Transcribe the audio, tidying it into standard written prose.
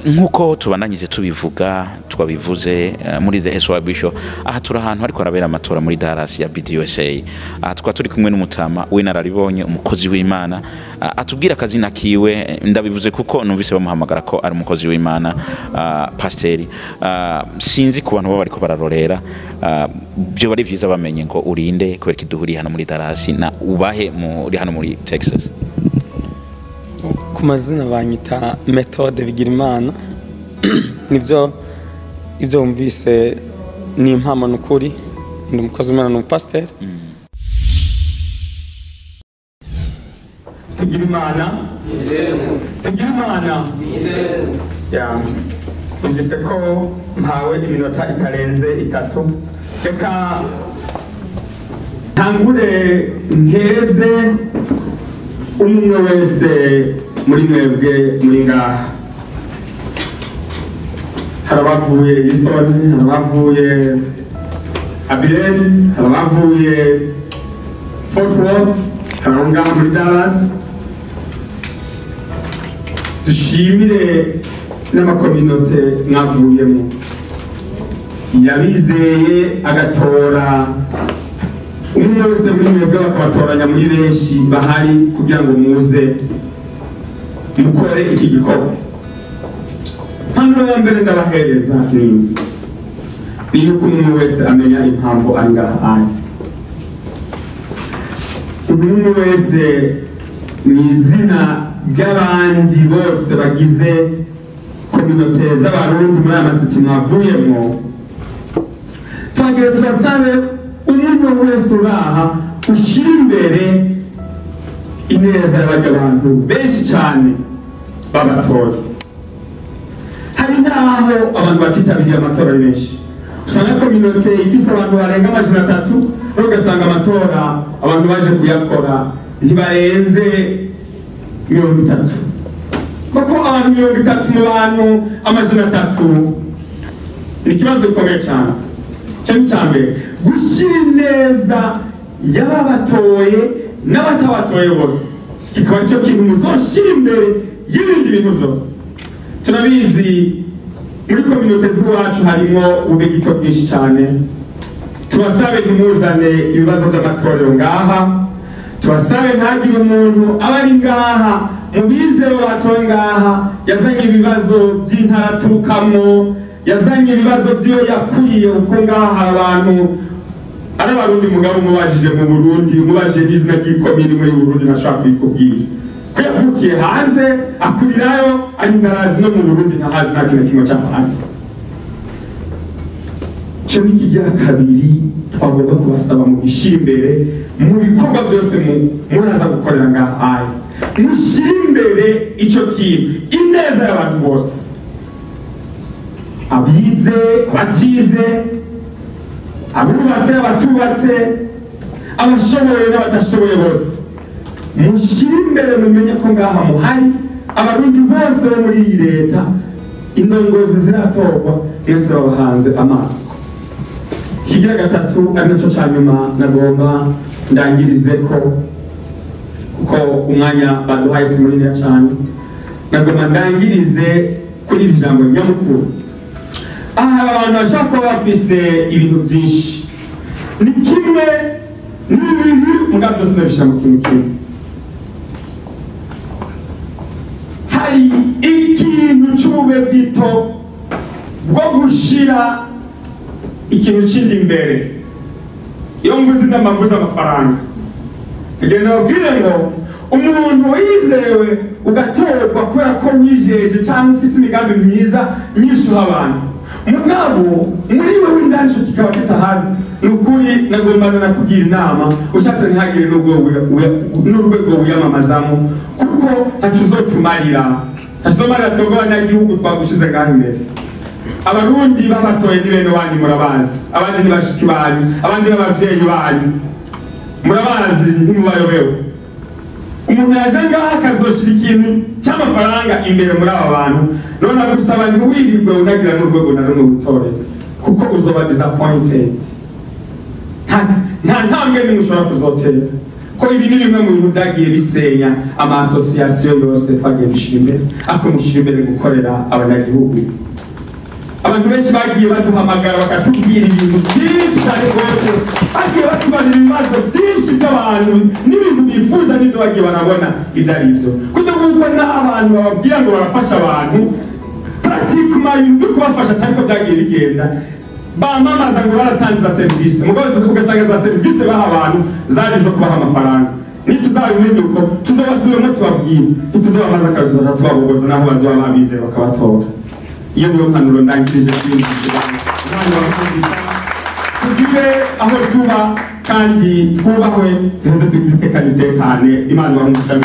nkuko tubandanyije tubivuga twabivuze muri the SYB show aha turi ahantu ariko arabera amatora muri Dallas ya BDUSA aha twa turi kumwe n'umutama we nararibonye umukozi w'Imana atubwira akazina kiwe ndabivuze kuko numvise bamuhamagara ko ari umukozi w'Imana pasteri sinzi ku bantu baba ariko bararorera byo bari vyiza bamenye ngo urinde kubera kiduhuri hano muri Dallas na ubahe muri hano muri Texas. Kumazina banyita Methode Bigirimana nivyo ivyo umvise ni impamo n'ukuri ndi umukozi w'Imana n'umupasiteri. Tugirimana ya umvise ko mpawe iminota itarenze 3 reka ntangure nkeze umwe wese muri mwebwe muri ngaha harabavuye Houston harabavuye Abilene harabavuye Fort Worth harabavuye muri Dallas dushimire n'amakominote mwavuyemo yabizeye agatora umwe wese muri mwebwe bakabatoranya muri benshi bahari kugira ngo muze mukore iki gikorwa. Hano ya mbere ndabahereza ni yuko umwe wese amenya impamvu ari ngaha ari. Umwe wese mu izina ry'abandi bose bagize kominote z'abarundi muri aya masiti mwavuyemo twagira tubasabe umwe wese uraha ushyira imbere ineza y'abantu benshi cyane babatoye. Hari n'aho abantu batitabiriye amatora ari benshi usanga kominote ifise abantu barenga 300 ugasanga amatora abantu baje kuyakora ntibarenze 30 kuko abantu 30 mu bantu 300 ni ikibazo gikomeye cyane. Cyane gushyira neza y'ababatoye n'abatabatoye bose kikaba cyo kintu muzoshyira imbere y'ibindi bintu byose. Turabizi muri kominote z'iwacu harimo ubegito bwinshi cyane. Tubasabe ntimuzane ibibazo by'amatorero ngaha, tubasabe ntagire umuntu aba ari ngaha mubize batoye ngaha yazanye ibibazo by'intara aturukamwo yazanye ibibazo byo yakuriye uko ngaha abantu ari abarundi mugabo mubajije mu Burundi mubajije bizina ry'ikomini muri Burundi nashaka kwikubwira ko yavukiye hanze akurirayo ari ndarazi no mu Burundi ntahazi nta kintu kimwe cy'amazi. Cyo nikigira kabiri twagomba kubasaba mu gishira imbere mu bikorwa byose muraza gukorera ngaha mushyira imbere icyo kintu ineza y'abantu bose abize abatize abubatse abatubatse abashoboye n'abadashoboye bose mushyire imbere mumenye ko ngaha muhari abarundi bose bo muri iyi leta indongozi ziratorwa yose babahanze amaso. Kigira gatatu ari nacyo cya nyuma nagomba ndangirize ko umwanya baduhaye si munini cyane nagomba ndangirize kuri iri jambo nyamukuru. Aha abantu bashaka kuba bafise ibintu byinshi ni kimwe n'ibintu mugabo byose nabishyira mu kintu kimwe. Hari ikintu cy'ube gito bwo gushira ikintu kindi imbere. Iyo mvuze n'amavuze amafaranga agenda babwire ngo umuntu wizewe ugatorwa kubera ko wijeje cyangwa ufise imigambi myiza nyishuha abantu mugabo muri wewe indani kikaba kitahari nukuri nagombana nakugira inama ushatse ntihagire n'urwego wiyamamazamo kuko ntacuzotumarira twebwe abanyagihugu twagushize ngaho imbere. Abarundi babatoye ni bene wanyu murabazi, abandi ni bashiki banyu, abandi n'abavyeyi banyu murabazi ntimubayobewe. Umuntu yaje ngaha akazoshira ikintu cy'amafaranga imbere muri aba bantu none agusaba ntiwirirwe unagira n'urwego na rumwe utoretse kuko uzoba disappointed. Nta ntambwe nimwe ushobora kuzotera ko ibi ni bimwe mu bintu byagiye bisenya ama association yose twagiye dushira imbere ako mushira imbere gukorera abanyagihugu. Abantu benshi bagiye baduhamagara bakatubwira ibintu byinshi cyane rwose, bagiye batubarira ibibazo byinshi by'abantu n'ibintu bifuza n'ibyo bagiye barabona ibyo ari byo, kugira ngo n'abantu bababwira ngo barafasha abantu pratiquement ibintu byo kubafasha atari ko byagiye bigenda, bamamaza ngo baratangiza serivisi mugozi ugasanga za serivisi baha abantu zari zo kubaha amafaranga. Nituzabimenye uko tuzabasubiramo tubabwire, ntituzabamaza akazi tubabogoza naho bazoba babize bakabatora. Iyo niyo mpanuro ndangirije kwinjira umwana wakumvisha tugire aho tuba kandi twubahwe, tuze tugire itekane Imana ibahe umugisha.